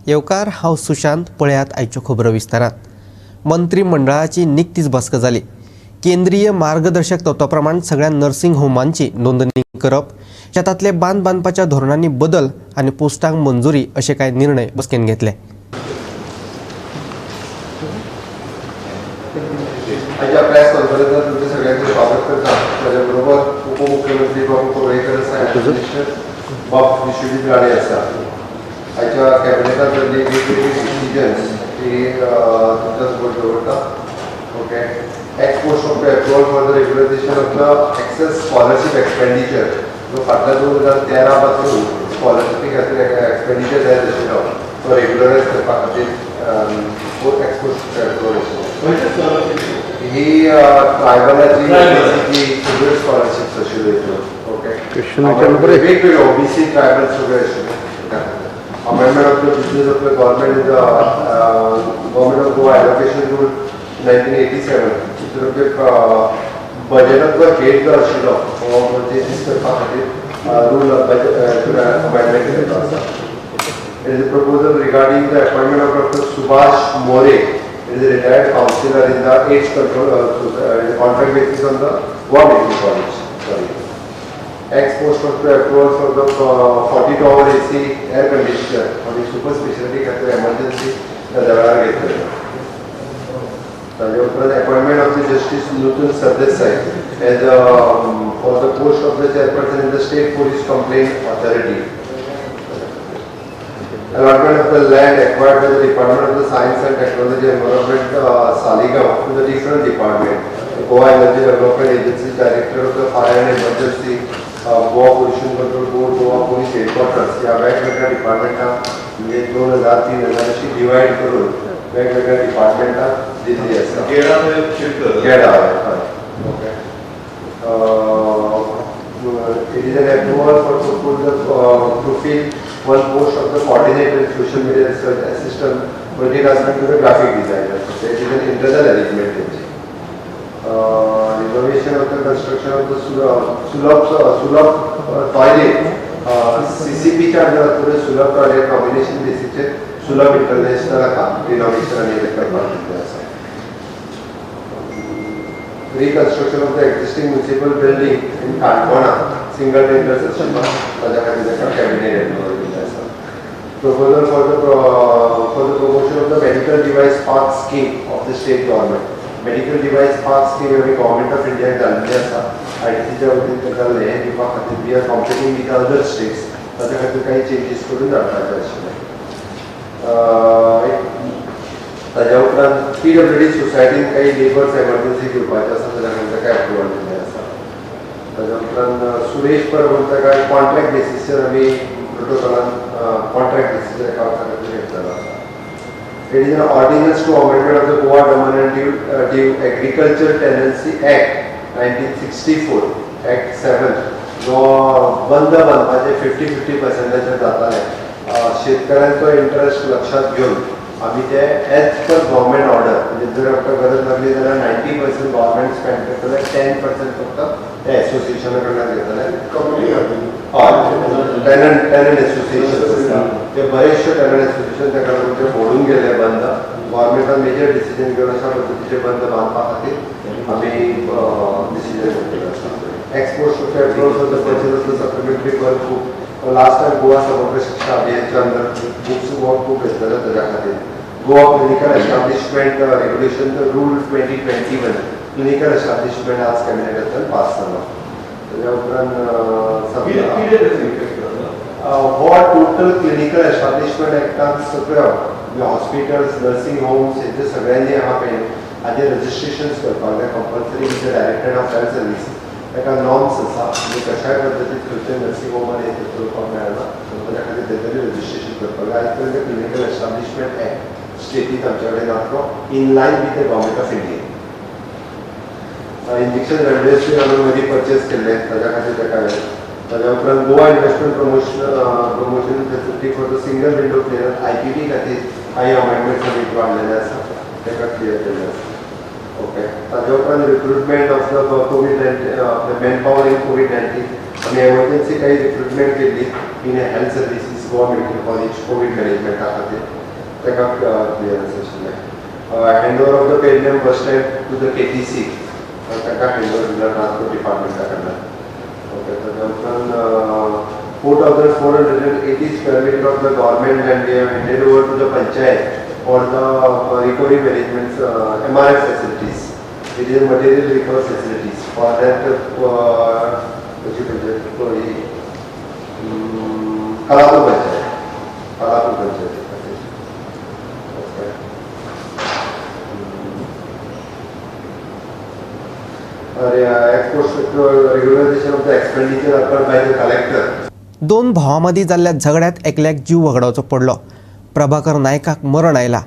येवकार हांव सुशांत. पळयात आयच्यो खबरो विस्तारात. मंत्रिमंडळाची निकतीच बसका जाली. केंद्रीय मार्गदर्शक तत्वाप्रमाण सगळ्या नर्सिंग होमांची नोंदणी करप, शेतांतले बांद बांदपाच्या धोरणांनी बदल आनी पोस्टांक मंजुरी अशे कांय निर्णय बसकेन घेतले. आजच्या प्रेस कॉन्फरन्सात तुमचे सगळ्यांचे स्वागत करता. माझ्या बरोबर उपमुख्यमंत्री बाबू कोळेकर बाब विश्वविद्यालय आसा. आजच्या कॅबिनेटात जाल्ली वेगवेगळी डिसिजन्स ती तुमच्या समोर दवरता. Okay. Ex post of the approval for the regularisation of the excess scholarship expenditure जो फाटल्या 2013 पासून स्कॉलरशिपीक एक्सपेंडिचर जाय आशिल्लो तो रेग्युलरायज करपा खातीर एक्स पोस्ट अप्रूवल ही ट्रायबलाची सगळ्यो स्कॉलरशिप्स आशिल्ल्यो. ओके. वेगवेगळ्यो ओबीसी ट्रायबल सगळे आशिल्ले. Amendment of the Business of the Government in the Government of Goa Allocation Rule 1987. बजेटांतलो head जो आशिल्लो म्हणजे करपा खातीर रूल अमेंडमेंट केल्लो आसा. It is a proposal regarding the appointment of Dr. Subhash More. It is a retired councillor in the 8th contract basis on the Goa Medical College. Sorry. Ex post of the approval for the 42-hour AC air conditioner और super specialty खातीर emergency दरबार घेतले. ताजे उपरांत appointment of the Justice Nutan Sardesai as for the post of the chairperson in the State Police Complaint Authority. Allotment of the land acquired by the Department of the Science and Technology Environment Saligaon to the different department. The Goa Energy Development Agency Director of the Fire and Emergency, Goa Pollution Control Board, Goa Police Headquarters या वेगवेगळ्या डिपार्टमेंटांक म्हणजे 2000-3000 अशी divide करून वेगवेगळ्या डिपार्टमेंटांक दिल्ली आसा. गेडा हय. Okay. It is an approval for to fill one post of the coordinator social media research assistant multi-tasking to the graphic designer. So it is an internal arrangement. Renovation of the construction of the Sulab toilet. CCP च्या under Sulab toilet combination बेसिसचे Sulab international renovation आणि करपाक आसा. Reconstruction of the existing municipal building in Kankona, single intersection, cabinet. Proposal for the promotion of the medical device park scheme of the state government. Medical device park scheme every government of India घाल्ली आसा. ITC वतीन ताका हे दिवपा खातीर we are competing with other states. ताच्या खातीर काही चेंजीस करून धाडपाचे आशिल्ले. ताज्या उपरांत PWD सोसायटीन काही लेबर्स एमर्जन्सी दिवपाचे आसा ताज्या खातीर काय अप्रूवल दिल्लें आसा. ताज्या उपरांत सुरेश परब काय कॉन्ट्रॅक्ट बेसिसचेर आमी प्रोटोकॉलान कॉन्ट्रॅक्ट बेसिसचेर काम खातीर घेतलेलो आसा. It is an ordinance to amendment of the Goa Dominant Due Agriculture Tenancy Act 1964 Act 7 जो बंद बांदपाचे 50-50% जाताले. शेतकऱ्यांचो इंटरेस्ट लक्षात घेवन आमी ते एज पर गव्हर्मेंट ऑर्डर म्हणजे जर आमकां गरज लागली जाल्यार 90% गव्हर्मेंट स्पेंड करतले, 10% फक्त एसोसिएशना कडल्यान घेतले. टेनंट एसोसिएशन आसता ते बरेचशे टेनंट एसोसिएशन ताका लागून ते फोडून गेले बंद. गव्हर्मेंटान मेजर डिसिजन घेवन अशा पद्दतीचे बंद बांदपा खातीर आमी डिसिजन घेतलेलो आसा. Export of petrol for the purchase of the supplementary work book. Last time Goa समग्र शिक्षा अभियानच्या अंडर बुक्स वर्क बुक घेतलेले ताच्या खातीर. Goa clinical establishment regulation rule 2021 clinical establishment आज कॅबिनेटांतल्यान पास जालो. ताच्या उपरांत हो टोटल क्लिनिकल एस्टाब्लिशमेंट एक्टान सगळ्यो हॉस्पिटल्स नर्सिंग होम्स हेचे सगळ्यांनी हाजे रजिस्ट्रेशन करपाक जाय compulsory with the director of health service. ताका नॉर्म्स आसा म्हणजे कशाय पद्दतीन खंयच्या नर्सिंग होमान हे करपाक मेळना. ताच्या खातीर तेजें रजिस्ट्रेशन करपाक जाय. आयज पर्यंत क्लिनिकल एस्टाब्लिशमेंट एक्ट स्टेटीन आमचे कडेन आसलो in line with the government of India. Injection remdesivir आमी मदीं परचेस केल्ले ताच्या खातीर ताका. ताच्या उपरांत Goa investment promotion facility for the single window clear IPP खातीर काही अमेंडमेंट्स आमी वाडलेले आसा ताका क्लियर केल्ले आसा. ओके. ताच्या उपरांत रिक्रुटमेंट ऑफ द कोविड-19 मॅन पॉवर इन कोविड-19 आमी एमर्जन्सी काही रिक्रुटमेंट केल्ली in health services Goa medical college covid मॅनेजमेंटा खातीर ताका क्लियरन्स आशिल्लें. Handover of the Pernem bus stand to the KTC ताका हँडओवर दिला ट्रान्सपोर्ट डिपार्टमेंटा कडल्यान. ओके, ताच्या उपरांत 4,480 square meter of the government land we have handed over to the panchayat for the recovery management MRF facilities. It is material recovery facilities. For that, Kalapur Panchayat. Regularization of the expenditure occurred by the collector. दोन भावांमदी जाल्ल्या झगड्यात एकल्याक जीव वगडावचो पडलो. प्रभाकर नायकाक मरण आयला.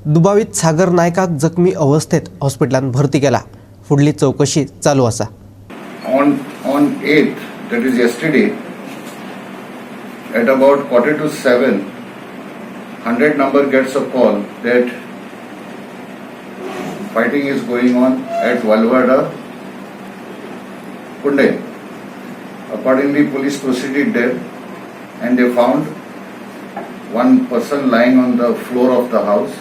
दुबावीत सागर नायकाक जखमी अवस्थेत हॉस्पिटलांत भरती केला. फुडली चौकशी चालू आसा. On 8th, that is yesterday, at about 6:45, 100 number gets a call that fighting is going on at Valvada, Pune. Accordingly, police proceeded there and they found one person lying on the floor of the house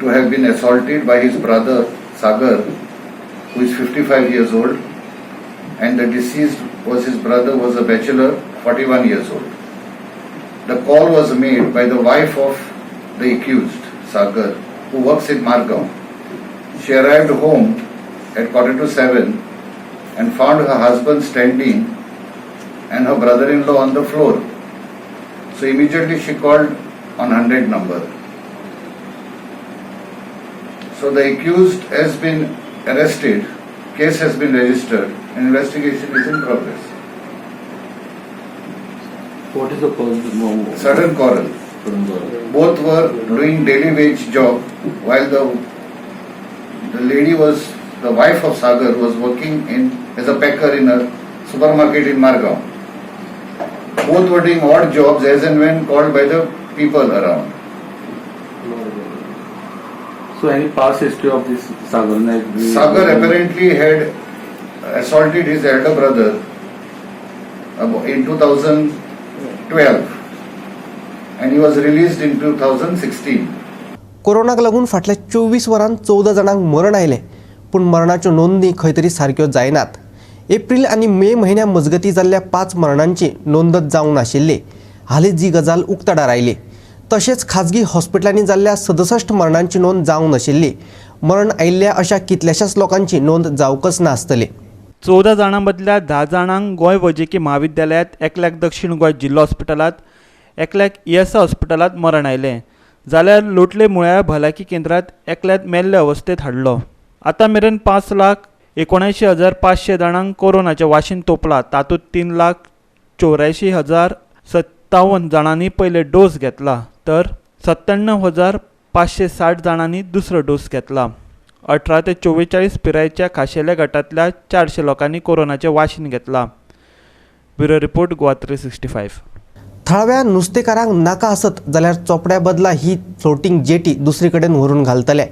to have been assaulted by his brother Sagar, who is 55 years old, and the deceased was his brother, was a bachelor, 41 years old. The call was made by the wife of the accused, Sagar, who works in Margao. She arrived home at 6:45 and found her husband standing and her brother-in-law on the floor. So immediately she called on 100 number. So the accused has been arrested, case has been registered, and investigation is in progress. What is the cause? Sudden quarrel. Both were doing daily wage job while the lady was, the wife of Sagar was working as a packer in a supermarket in Margao. Both were doing odd jobs as and when called by the people around. So any past history of this Sagar? Sagar apparently had assaulted his elder brother in 2012 and he was released in 2016. कोरोनाक लागून फाटल्या 24 वरांत 14 जाणांक मरण आयले, पूण मरणाच्यो नोंदी खंय तरी सारक्यो जायनात. एप्रिल आनी मे म्हयन्या मजगती जाल्ल्या 5 मरणांची नोंदच जावंक नाशिल्ली. हालींच जी गजाल उक्ताडार आयली. तशेंच खाजगी हॉस्पिटलांनी जाल्ल्या 67 मरणांची नोंद जावंक नाशिल्ली. मरण आयिल्ल्या अशा कितल्याशाच लोकांची नोंद जावंकच नासतली. 14 जाणां मदल्या 10 जाणांक गोंय वैजकी महाविद्यालयात, एकल्याक दक्षिण गोंय जिल्लो हॉस्पिटलात, एकल्याक ESI हॉस्पिटलात मरण आयलें. जाल्यार लोटले मुळ्या भलायकी केंद्रात एकल्यात मेल्ले अवस्थेत हाडलो. आतां मेरेन 5,79,500 जाणांक कोरोनाचें वाशीन तोपलां. तातूंत 3,84,057 जाणांनी पयले डोस घेतला, तर 97,560 जाणांनी दुसरो डोस घेतला. 18 ते 44 पिरायेच्या खाशेल्या गटांतल्या 400 लोकांनी कोरोनाचें वाशीन घेतलां. Bureau report, Goa 365. थळाव्या नुस्तेकारांक नाका आसत जाल्यार चोपड्या बदला ही फ्लोटींग जेटी दुसरे कडेन व्हरून घालतले.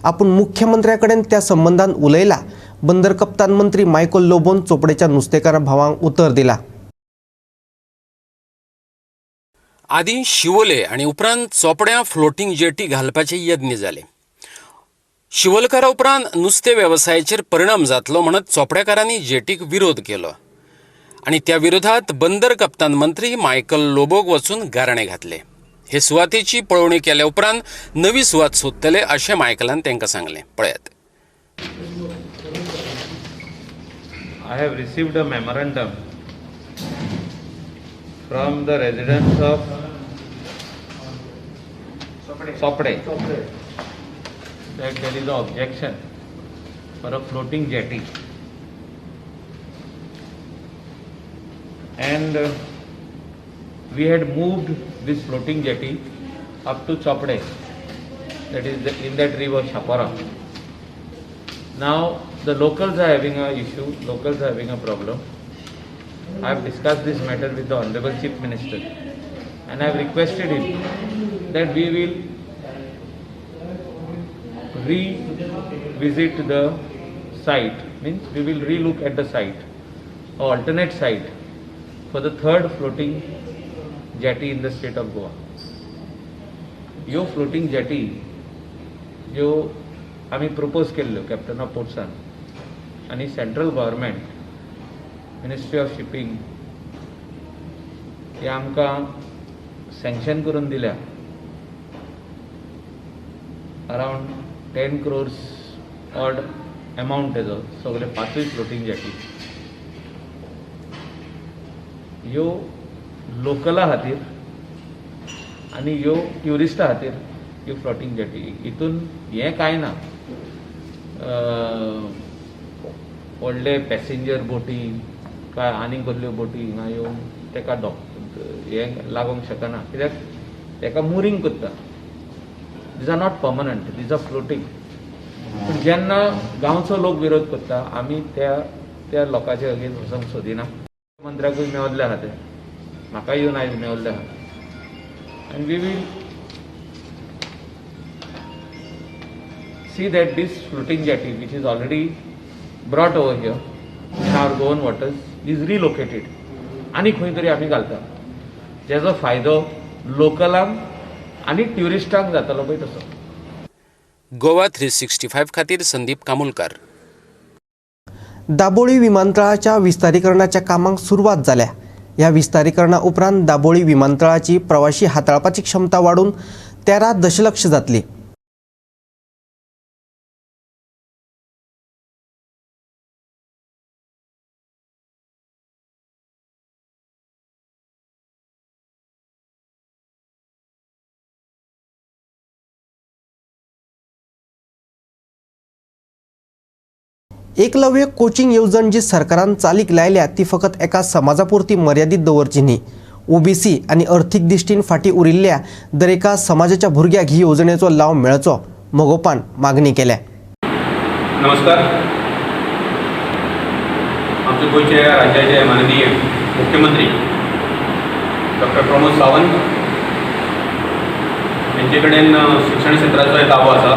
आपूण मुख्यमंत्र्या कडेन त्या संबंधान उलयला. बंदर कप्तान मंत्री मायकल लोबोन चोपडेच्या नुस्तेकार भावांक उतर दिला. आदीं शिवोले आनी उपरांत चोपड्यां फ्लोटींग जेटी घालपाचे यत्न जाले. शिवोलकारा उपरांत नुस्तें वेवसायाचेर परिणाम जातलो म्हणत चोपडेकारांनी जेटीक विरोध केलो आनी त्या विरोधात बंदर कप्तान मंत्री मायकल लोबोक वचून गाराणें घातले. हे सुवातेची पळोवणी केल्या उपरांत नवी सुवात सोदतले अशें मायकलान तांकां सांगलें. पळयात. I have received a memorandum from the residents of Sopde that there is an objection for a floating jetty, and we had moved this floating jetty up to Sopde, that is in that river Shapara. Now the locals are having a issue, locals are having a problem. I have discussed this matter with the Honorable Chief Minister and I have requested him that we will revisit the site, means we will relook at the site, or alternate site for the third floating jetty in the state of Goa. ह्यो floating jetty ज्यो आमी propose केल्ल्यो captain of पोर्ट्सान आनी central government ministry of shipping हे आमकां sanction करून दिल्या around 10 crores odd amount तेजो सगळे 5 फ्लोटिंग जेटी ह्यो लोकला खातीर आनी ह्यो ट्युरिस्टा खातीर ह्यो फ्लोटिंग जेटी हितून हें कांय ना व्हडले पॅसेंजर बोटी काय आनी कसल्यो बोटी हिंगा येवन तेका हें लागोंक शकना कित्याक तेका मुरींग करता these are not permanent these are floating पूण जेन्ना गांवचो लोक विरोध करता आमी त्या लोकांचे अगेन्स्ट वचोंक सोदिना मंत्र्याकूय मेवल्ले आहा ते म्हाकाय येवन आयज मेवल्ले आहा and we will see that this floating jetty which is already brought over here in our own waters is relocated आणि खंय तरी आमी घालता जेजो फायदो लोकलांक आनी ट्युरिस्टांक जातलो पळय तसो. गोवा 365 खातीर संदीप कामुलकार. दाबोळी विमानतळाच्या विस्तारीकरणाच्या कामांक सुरवात जाल्या. या विस्तारीकरणा उपरांत दाबोळी विमानतळाची प्रवाशी हाताळपाची क्षमता वाढून 13 दशलक्ष जातली. एकलव्य कोचिंग येवजण जी सरकारान चालीक लायल्या ती फकत एका समाजापुरती मर्यादित दवरची न्ही. ओबीसी आणि अर्थीक दिश्टीन फाटी उरिल्ल्या दर एका समाजाच्या भुरग्याक ही येवजणेचो लाव मेळचो मोगोपान मागणी केल्या. नमस्कार. आमचे गोंयचे राज्याचे माननीय मुख्यमंत्री डॉक्टर प्रमोद सावंत यांचे कडेन शिक्षण क्षेत्राचो एक दावो आसा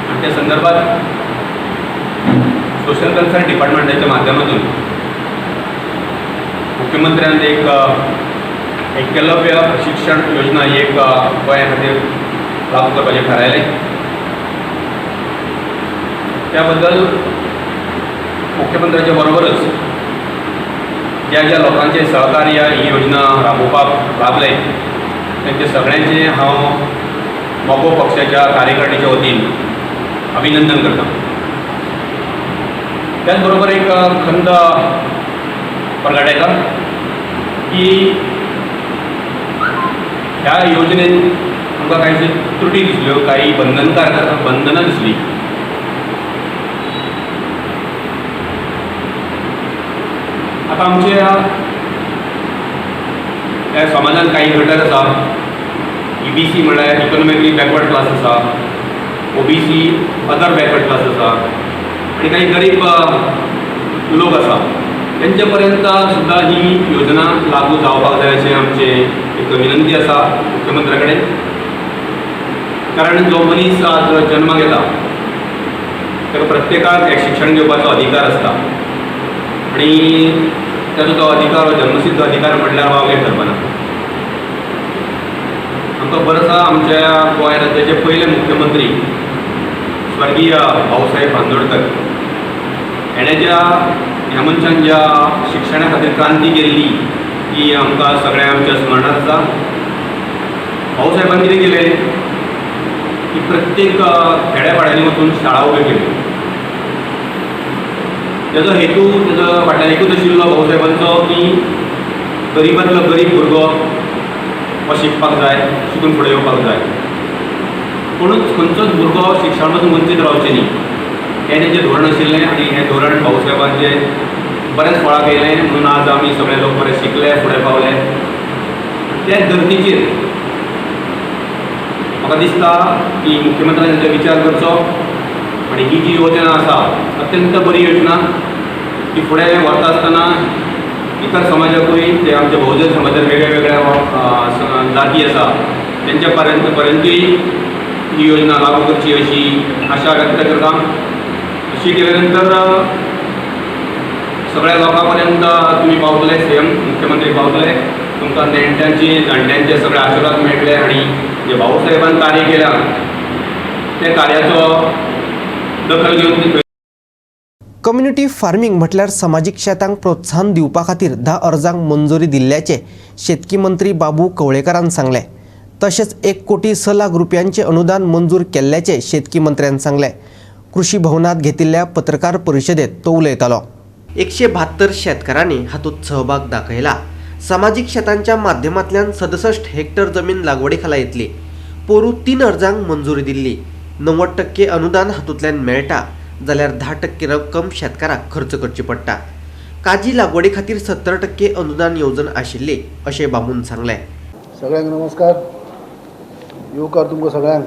आणि त्या संदर्भात सोशल वेलफेअर डिपार्टमेंटाच्या माध्यमातून मुख्यमंत्र्यान एक एकलव्य शिक्षण योजना ही एक गोंया खातीर लागू करपाचें थारायलें. त्याबद्दल मुख्यमंत्र्याच्या बरोबरच ज्या ज्या लोकांचे सहकार्य ही योजना राबोवपाक लागले त्यांचे सगळ्यांचे हांव मोगो पक्षाच्या कार्यकारिणीच्या वतीन अभिनंदन करता. त्याच बरोबर एक खंत प्रगटायता की ह्या योजनेन आमकां काही त्रुटी दिसल्यो, काही बंधनां दिसली. आता आमच्या ह्या समाजान काही घटक आसा. EBC म्हळ्यार इकॉनॉमिकली बॅकवर्ड क्लास आसा, OBC अदर बॅकवर्ड क्लास आसा आणि काही गरीब लोक आसा. त्यांचे पर्यंत सुद्धा ही योजना लागू जावपाक जाय अशें आमचे एक विनंती आसा मुख्यमंत्र्या कडेन. कारण जो मनीस आज जन्माक येता ताका प्रत्येकाक एक शिक्षण घेवपाचो अधिकार आसता आणि ताजो तो अधिकार हो जन्मसिद्ध अधिकार म्हटल्यार वावगे ठरपना. आमकां बरो आसा आमच्या गोंय राज्याचे पयले मुख्यमंत्री स्वर्गीय भाऊसाहेब बांदोडकर हेणे ह्या मनशान ज्या शिक्षणा खातीर क्रांती केल्ली ती आमकां सगळ्या आमच्या स्मरणांत आसा. भाऊसाहेबान कितें केलें की प्रत्येक खेड्यापाड्यांनी वचून शाळा उब्यो केल्यो. तेजो हेतू तेजो फाटल्यान एकूच आशिल्लो भाऊसाहेबांचो की गरीबांतलो गरीब भुरगो हो शिकपाक जाय, शिकून फुडें येवपाक जाय. कोणूच खंयचोच भुरगो शिक्षणा पासून वंचीत रावचें न्ही हें तेजें धोरण आशिल्लें आनी हें धोरण भाऊसाहेबांचें बरेंच फळाक येयलें. म्हणून आज आमी सगळे लोक बरे शिकले, फुडें पावले. त्याच धर्तीचेर म्हाका दिसता की मुख्यमंत्र्यान हेचो विचार करचो आनी ही जी योजना आसा अत्यंत बरी योजना. ती फुडें व्हरता आसतना इतर समाजाकूय जे आमचे बहुजन समाजात वेगळ्या वेगळ्या जाती आसा तेंच्या पर्यंतूय ही योजना लागू करची अशी आशा व्यक्त करता. अशी केल्या नंतर सगळ्या लोकांपर्यंत तुम्ही पावतले, सीएम मुख्यमंत्री पावतले, तुमकां नेण्ट्यांची जाणट्यांचे सगळे आशिर्वाद मेळटले आणि जे भाऊसाहेबान कार्य केल्या त्या कार्याचो दखल घेवन कम्युनिटी फार्मिंग म्हटल्यार सामाजिक शेतांक प्रोत्साहन दिवपा खातीर 10 अर्जांक मंजुरी दिल्ल्याचे शेतकी मंत्री बाबू कवळेकरान सांगले. तशेंच 1 कोटी 6 लाख रुपयांचे अनुदान मंजूर केल्ल्याचे शेतकी मंत्र्यान सांगले. कृषी भवनात घेतिल्ल्या पत्रकार परिशदेत तो उलयतालो. 172 शेतकऱ्यांनी हातूंत सहभाग दाखयला. सामाजिक शेतांच्या माध्यमांतल्यान 67 हेक्टर जमीन लागवडीखाला येतली. पोरू 3 अर्जांक मंजुरी दिल्ली. 90% अनुदान हातूंतल्यान मेळटा जाल्यार 10% रक्कम शेतकाराक खर्च करची पडटा. काजी लागवडी खातीर 70% अनुदान येवजण आशिल्ली अशें बाबून सांगलें. सगळ्यांक नमस्कार. येवकार तुमकां सगळ्यांक.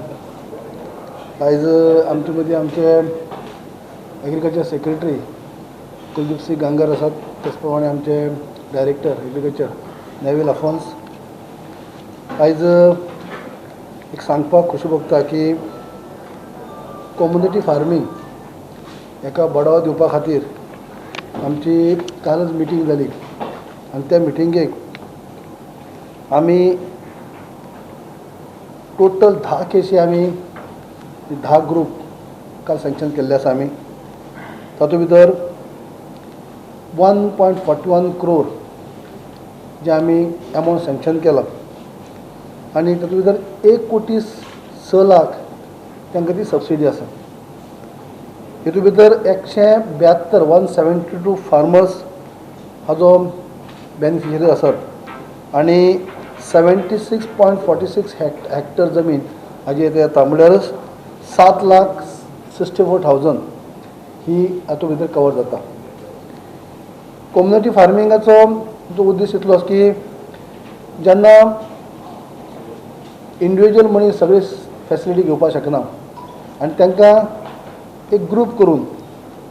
आयज आमचे मदीं आमचे एग्रीकल्चर सेक्रेटरी कुलदीप सिंग गांगर आसात, तेच प्रमाणे आमचे डायरेक्टर एग्रीकल्चर नेविल अफोन्स. आयज एक सांगपाक खुशी भोगता की कम्युनिटी फार्मींग हेका बढावो दिवपा खातीर आमची कालच मिटींग जाली आनी त्या मिटिंगेक आमी टोटल 10 केसी आमी 10 ग्रूप काल सँक्शन केल्ले आसा आमी. तातूंत भितर 1.41 crore जे आमी एमावंट सँक्शन केला आनी तातूंत भितर 1 कोटी 6 लाख तांकां ती सबसिडी आसा. हितूंत भितर 172 फार्मर्स हाजो बेनिफिशरी आसात आनी 76.46 हेक्टर जमीन हाजी येता. म्हणल्यारच 7,64,000 ही हातूंत भितर कवर जाता. कम्युनिटी फार्मिंगाचो जो उद्देश इतलो की जेन्ना इंडिविज्युअल मनीस सगळे फॅसिलिटी घेवपाक शकना आनी तांकां एक ग्रूप करून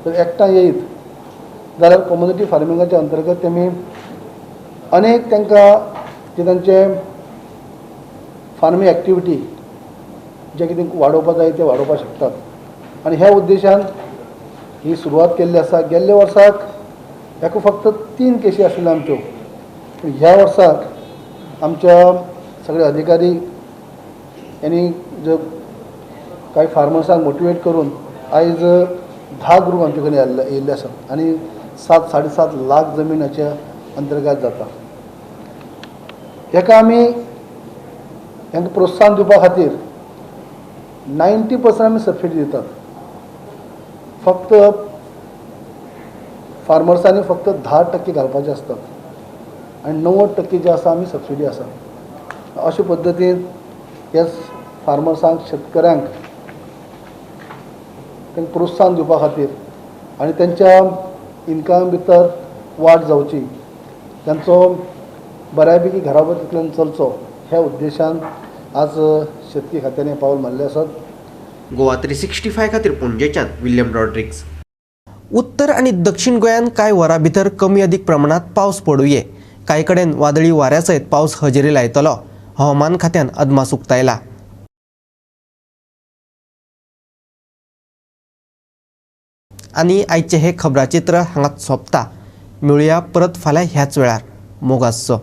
जर एकठांय येयत जाल्यार कम्युनिटी फार्मिंगाच्या अंतर्गत तेमी अनेक तांकां जे तांचे फार्मींग एक्टिविटी जे कितें वाडोवपाक जाय ते वाडोवपाक शकतात. आनी ह्या उद्देशान ही सुरवात केल्ली आसा. गेल्ल्या वर्साक हेका फक्त 3 केसी आशिल्ल्यो आमच्यो. ह्या वर्साक आमच्या सगळे अधिकारी यांनी जो काही फार्मर्सांक मोटिवेट करून आयज 10 ग्रूप आमचे कडेन येयल्ले आसात आनी 7-7.5 लाख जमीन हाच्या अंतर्गत जाता. हेका आमी हांकां प्रोत्साहन दिवपा खातीर 90% आमी सबसिडी दितात. फक्त फार्मर्सांनी फक्त 10% घालपाचे आसतात आनी 90% जे आसा आमी सबसिडी आसा. अशे पद्दतीन ह्या फार्मर्सांक शेतकऱ्यांक तांकां प्रोत्साहन दिवपा खातीर आनी त्यांच्या इन्कम भितर वाड जावची, त्यांचो बऱ्यापैकी घराबतींतल्यान चलचो ह्या उद्देशान आज शेतकी खात्याने पावल मारले आसात. गोवा 365 खातीर पणजेच्यान विल्यम रॉड्रिग्स. उत्तर आणि दक्षिण गोंयात कांय वरां भितर कमी अधिक प्रमाणात पावस पडूये. कांय कडेन वादळी वाऱ्या सयत पावस हजेरी लायतलो हवामान खात्यान अदमास उक्तायला. आनी आयचे हे खबराचित्र हांगाच सोंपता. मेळुया परत फाल्यां ह्याच वेळार. मोगासो.